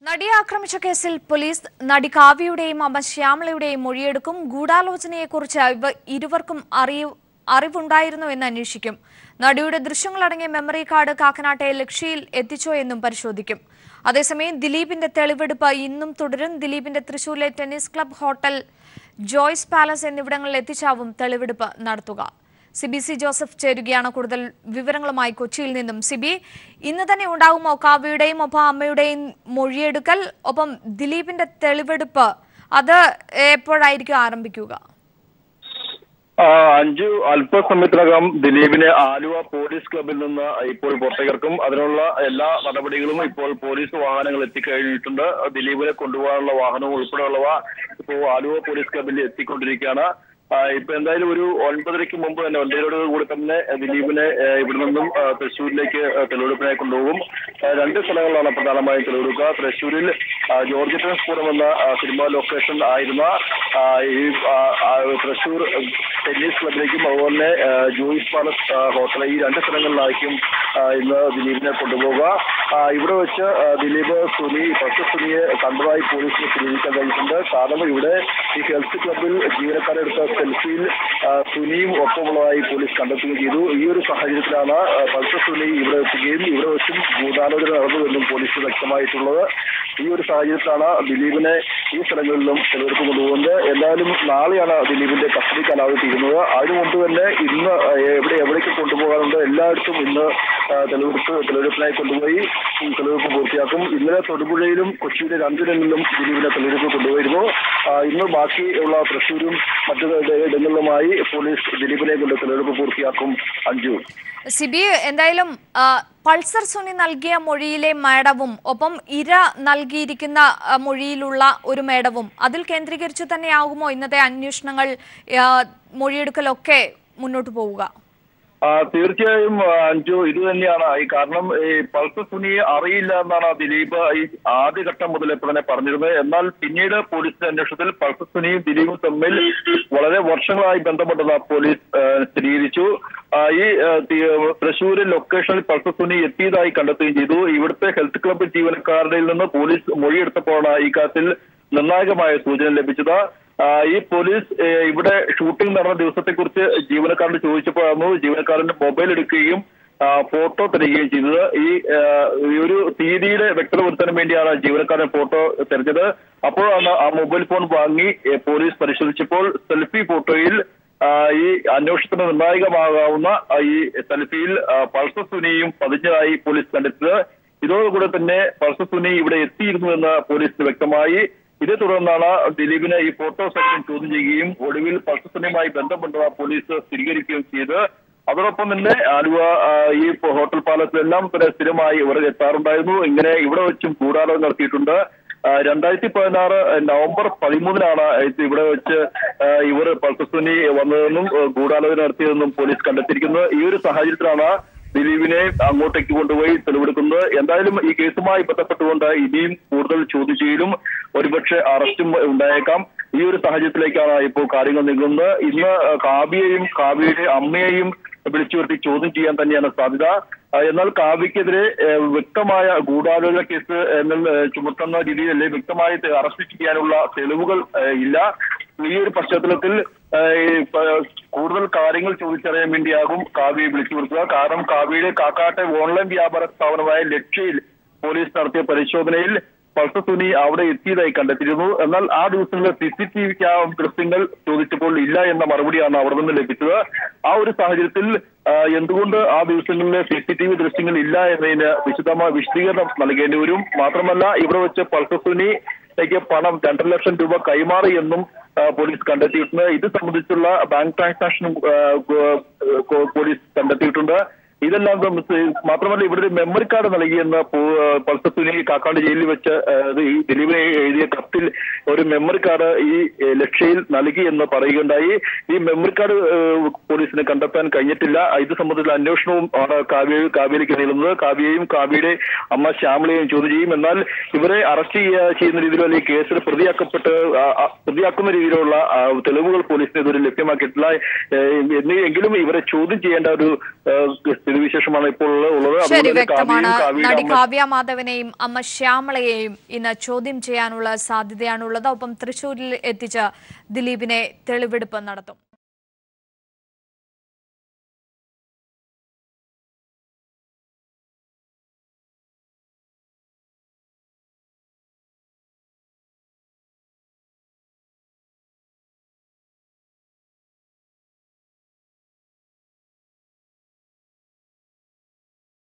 നടിയെ ആക്രമിച്ച കേസിൽ പോലീസ് നടി കാവ്യയുടെയും അമ്മ ശ്യാമളയുടെയും മൊഴിയെടുക്കും. ഗൂഢാലോചനയെക്കുറിച്ച് ഇരുവർക്കും അറിവുണ്ടായിരുന്നുവെന്ന് അന്വേഷിക്കും. നടിയുടെ ദൃശ്യങ്ങളടങ്ങിയ മെമ്മറി കാർഡ് കാക്കനാട്ടെ ലക്ഷ്യയിൽ എത്തിച്ചോ എന്നും പരിശോധിക്കും. അതേസമയം ദിലീപിന്റെ തെളിവെടുപ്പ് ഇന്നും തുടരും. ദിലീപിന്റെ തൃശൂരിലെ tennis club, hotel Joys palace എന്നിവിടങ്ങളിൽ എത്തിച്ചാവും തെളിവെടുപ്പ് നടത്തുക. സിബി ജോസഫ് ചേരുകയാണ് കൂടുതൽ വിവരങ്ങളുമായി കൊച്ചിയിൽ നിന്നും. സിബി, ഇന്ന് തന്നെ ഉണ്ടാകുമോ കാവ്യയുടെയും ഒപ്പം അമ്മയുടെയും മൊഴിയെടുക്കൽ? ഒപ്പം ദിലീപിന്റെ തെളിവെടുപ്പ് അത് എപ്പോഴായിരിക്കും ആരംഭിക്കുക? അഞ്ചു അല്പസമയത്തിനകം ദിലീപിനെ ആലുവ പോലീസ് ക്ലബിൽ നിന്ന് ഇപ്പോൾ പുറത്തേക്കിറക്കും. അതിനുള്ള എല്ലാ നടപടികളും ഇപ്പോൾ പോലീസ് വാഹനങ്ങൾ എത്തിക്കഴിഞ്ഞിട്ടുണ്ട്. ദിലീപിനെ കൊണ്ടുപോകാനുള്ള വാഹനവും ഉൾപ്പെടെയുള്ളവ ഇപ്പോൾ ആലുവ പോലീസ് ക്ലബിൽ എത്തിക്കൊണ്ടിരിക്കുകയാണ്. ഇപ്പൊ എന്തായാലും ഒരു 9:30 മുമ്പ് തന്നെ 9:00 കൂടി തന്നെ ദിലീപിനെ ഇവിടെ നിന്നും തൃശ്ശൂരിലേക്ക് തെളിവെടുപ്പിനായി കൊണ്ടുപോകും. രണ്ട് സ്ഥലങ്ങളിലാണ് പ്രധാനമായും തെളിവെടുക്കുക. തൃശ്ശൂരിൽ ജോർജ് ട്രാൻസ്പൂരം എന്ന സിനിമ ലൊക്കേഷൻ ആയിരുന്ന ഈ തൃശ്ശൂർ ടെന്നീസ് ക്ലബിലേക്കും അതുപോലെ തന്നെ ജോയ്സ് പാലസ് ഹോട്ടൽ, ഈ രണ്ട് സ്ഥലങ്ങളിലായിരിക്കും ഇന്ന് ദിലീപിനെ കൊണ്ടുപോകുക. ഇവിടെ വെച്ച് ദിലീപ് സുനിയെ കണ്ടതായി പോലീസിന് സ്ഥിരീകരിക്കാൻ കഴിഞ്ഞിട്ടുണ്ട്. കാരണം ഇവിടെ ഈ ഹെൽത്ത് ക്ലബിൽ ജീവനക്കാരെടുത്ത സെൽഫിയിൽ സുനിയും ഒപ്പമുള്ളതായി പോലീസ് കണ്ടെത്തുകയും ചെയ്തു. ഈ ഒരു സാഹചര്യത്തിലാണ് സുനി ഇവിടെ എത്തുകയും ഇവിടെ വെച്ചും ഗൂഢാലോചന നടന്നുവെന്നും പോലീസ് വ്യക്തമായിട്ടുള്ളത്. ഈ ഒരു സാഹചര്യത്തിലാണ് ദിലീപിനെ ഈ സ്ഥലങ്ങളിലും തെളിവെടുപ്പ് കൊണ്ടുപോകുന്നത്. എന്തായാലും നാളെയാണ് ദിലീപിന്റെ കസ്റ്റഡി കാലാവധി തീരുന്നത്. അതിനു മുമ്പ് തന്നെ ഇന്ന് എവിടേക്ക് കൊണ്ടുപോകാറുണ്ട് എല്ലായിടത്തും ഇന്ന് തെളിവെടുപ്പിനായി കൊണ്ടുപോയി തെളിവെടുപ്പ് പൂർത്തിയാക്കും. ഇന്നലെ തൊടുപുഴയിലും കൊച്ചിയിലെ രണ്ടിടങ്ങളിലും ദിലീപിനെ തെളിവെടുപ്പ് കൊണ്ടുപോയിരുന്നു. ഇന്ന് ബാക്കിയുള്ള തൃശ്ശൂരും മറ്റു ഇടങ്ങളിലുമായി പോലീസ് ദിലീപിനെ കൊണ്ട് തെളിവെടുപ്പ് പൂർത്തിയാക്കും. അഞ്ജു, സിബി, എന്തായാലും പൾസർ സുനി നൽകിയ മൊഴിയിലെ മേടവും ഒപ്പം ഇര നൽകിയിരിക്കുന്ന മൊഴിയിലുള്ള ഒരു മേടവും അതിൽ കേന്ദ്രീകരിച്ചു തന്നെയാകുമോ ഇന്നത്തെ അന്വേഷണങ്ങൾ, മൊഴിയെടുക്കലൊക്കെ മുന്നോട്ട് പോവുക? തീർച്ചയായും അഞ്ജു, ഇത് തന്നെയാണ്. കാരണം ഈ പൾസർ സുനിയെ അറിയില്ല എന്നാണ് ദിലീപ് ഈ ആദ്യഘട്ടം മുതൽ ഇപ്പോൾ തന്നെ പറഞ്ഞിരുന്നത്. എന്നാൽ പിന്നീട് പോലീസിന്റെ അന്വേഷണത്തിൽ പൾസർ സുനിയും ദിലീപും തമ്മിൽ വളരെ വർഷങ്ങളായി ബന്ധപ്പെട്ടെന്ന് പോലീസ് സ്ഥിരീകരിച്ചു. ഈ തൃശ്ശൂർ ലൊക്കേഷനിൽ പൾസർ സുനി എത്തിയതായി കണ്ടെത്തുകയും ചെയ്തു. ഇവിടുത്തെ ഹെൽത്ത് ക്ലബ് ജീവനക്കാരുടെ നിന്ന് പോലീസ് മൊഴിയെടുത്തപ്പോഴാണ് ഈ കാര്യത്തിൽ നിർണായകമായ സൂചന ലഭിച്ചത്. ഈ പോലീസ് ഇവിടെ ഷൂട്ടിംഗ് നടന്ന ദിവസത്തെക്കുറിച്ച് ജീവനക്കാരനോട് ചോദിച്ചപ്പോഴായിരുന്നു ജീവനക്കാരന്റെ മൊബൈൽ എടുക്കുകയും ഫോട്ടോ തരികയും ചെയ്തത്. ഈ ഒരു തീയതിയുടെ വ്യക്തത വരുത്താൻ വേണ്ടിയാണ് ജീവനക്കാരൻ ഫോട്ടോ തെരഞ്ഞത്. അപ്പോഴാണ് ആ മൊബൈൽ ഫോൺ വാങ്ങി പോലീസ് പരിശോധിച്ചപ്പോൾ സെൽഫി ഫോട്ടോയിൽ ഈ അന്വേഷണത്തിന് നിർണായകമാകാവുന്ന ഈ സെൽഫിയിൽ പൾസർ സുനിയും പതിഞ്ഞതായി പോലീസ് കണ്ടെത്തിയത്. ഇതോടുകൂടെ തന്നെ പൾസർ സുനി ഇവിടെ എത്തിയിരുന്നുവെന്ന് പോലീസിന് വ്യക്തമായി. ഇതേ തുടർന്നാണ് ദിലീപിനെ ഈ ഫോട്ടോ സെക്ഷൻ ചോദ്യം ചെയ്യുകയും ഒടുവിൽ പൾസർ സുനിയുമായി ബന്ധപ്പെട്ട പോലീസ് സ്ഥിരീകരിക്കുകയും ചെയ്ത്. അതോടൊപ്പം തന്നെ ആലുവ ഈ ഹോട്ടൽ പാലസിലെല്ലാം തന്നെ സ്ഥിരമായി ഇവർ എത്താറുണ്ടായിരുന്നു. ഇങ്ങനെ ഇവിടെ വെച്ചും ഗൂഢാലോചന നടത്തിയിട്ടുണ്ട്. 2016 നവംബർ 13-നാണ് ഇവിടെ വെച്ച് ഇവർ പൾസർ സുനി വന്നതെന്നും ഗൂഢാലോചന നടത്തിയതെന്നും പോലീസ് കണ്ടെത്തിയിരിക്കുന്നത്. ഈ ഒരു സാഹചര്യത്തിലാണ് ദിലീപിനെ അങ്ങോട്ടേക്ക് കൊണ്ടുപോയി തെളിവെടുക്കുന്നത്. എന്തായാലും ഈ കേസുമായി ബന്ധപ്പെട്ടുകൊണ്ട് ഇനിയും കൂടുതൽ ചോദ്യം ചെയ്യലും ഒരുപക്ഷെ അറസ്റ്റും ഉണ്ടായേക്കാം. ഈ ഒരു സാഹചര്യത്തിലേക്കാണ് ഇപ്പോൾ കാര്യങ്ങൾ നീങ്ങുന്നത്. ഇന്ന് കാവ്യയുടെ അമ്മയെയും വിളിച്ചു വരുത്തി ചോദ്യം ചെയ്യാൻ തന്നെയാണ് സാധ്യത. എന്നാൽ കാവ്യക്കെതിരെ വ്യക്തമായ ഗൂഢാലോചന കേസ് ചുമത്തുന്ന രീതിയിൽ വ്യക്തമായി അറസ്റ്റ് ചെയ്യാനുള്ള തെളിവുകൾ ഇല്ല. ഈ ഒരു പശ്ചാത്തലത്തിൽ കൂടുതൽ കാര്യങ്ങൾ ചോദിച്ചറിയാൻ വേണ്ടിയാകും കാവ്യയെ വിളിച്ചു വരുത്തുക. കാരണം കാവ്യയുടെ കാക്കാട്ടെ ഓൺലൈൻ വ്യാപാര സ്ഥാപനമായ ലക്ഷ്യയിൽ പോലീസ് നടത്തിയ പരിശോധനയിൽ പൾസർ സുനി അവിടെ എത്തിയതായി കണ്ടെത്തിയിരുന്നു. എന്നാൽ ആ ദിവസങ്ങളിൽ CCTV ദൃശ്യങ്ങൾ ചോദിച്ചപ്പോൾ ഇല്ല എന്ന മറുപടിയാണ് അവിടെ നിന്ന് ലഭിച്ചത്. ആ ഒരു സാഹചര്യത്തിൽ എന്തുകൊണ്ട് ആ ദിവസങ്ങളിലെ CCTV ദൃശ്യങ്ങൾ ഇല്ല എന്നതിന് വിശദീകരണം നൽകേണ്ടി വരും. മാത്രമല്ല ഇവിടെ വെച്ച് പൾസർ സുനിക്ക് പണം 2.5 ലക്ഷം രൂപ കൈമാറി എന്നും പോലീസ് കണ്ടെത്തിയിട്ടുണ്ട്. ഇത് സംബന്ധിച്ചുള്ള ബാങ്ക് ട്രാൻസാക്ഷനും പോലീസ് കണ്ടെത്തിയിട്ടുണ്ട്. ഇതെല്ലാം മാത്രമല്ല ഇവിടെ ഒരു മെമ്മറി കാർഡ് നൽകിയെന്ന് പൾസർ സുനി കാക്കാട് ജയിലിൽ വെച്ച് ഈ ദിലീപിനെ എഴുതിയ കത്തിൽ ഒരു മെമ്മറി കാർഡ് ഈ ലക്ഷ്യയിൽ നൽകി എന്ന് പറയുകയുണ്ടായി. ഈ മെമ്മറി കാർഡ് പോലീസിന് കണ്ടെത്താൻ കഴിഞ്ഞിട്ടില്ല. ഇത് സംബന്ധിച്ചുള്ള അന്വേഷണവും ആണ് കാവ്യയിലേക്ക് നീളുന്നത്. കാവ്യയെയും കാവ്യയുടെ അമ്മ ശ്യാമളയെയും ചോദ്യം ചെയ്യും. എന്നാൽ ഇവരെ അറസ്റ്റ് ചെയ്യുന്ന രീതിയിലോ അല്ലെങ്കിൽ കേസിൽ പ്രതിയാക്കുന്ന രീതിയിലുള്ള തെളിവുകൾ പോലീസിന് ഇതുവരെ ലഭ്യമാക്കിയിട്ടില്ല. എങ്കിലും ഇവരെ ചോദ്യം ചെയ്യേണ്ട ഒരു സ്ഥിതിവിശേഷമാണ് ഇപ്പോൾ ഉള്ളത്. ശരി, വ്യക്തമാണ്. നടി കാവ്യ മാധവനെയും അമ്മ ശ്യാമളയെയും ഇന്ന് ചോദ്യം ചെയ്യാനുള്ള സാധ്യതയാണുള്ളത്. ഒപ്പം തൃശൂരിൽ എത്തിച്ച് ദിലീപിനെ തെളിവെടുപ്പ് നടത്തും.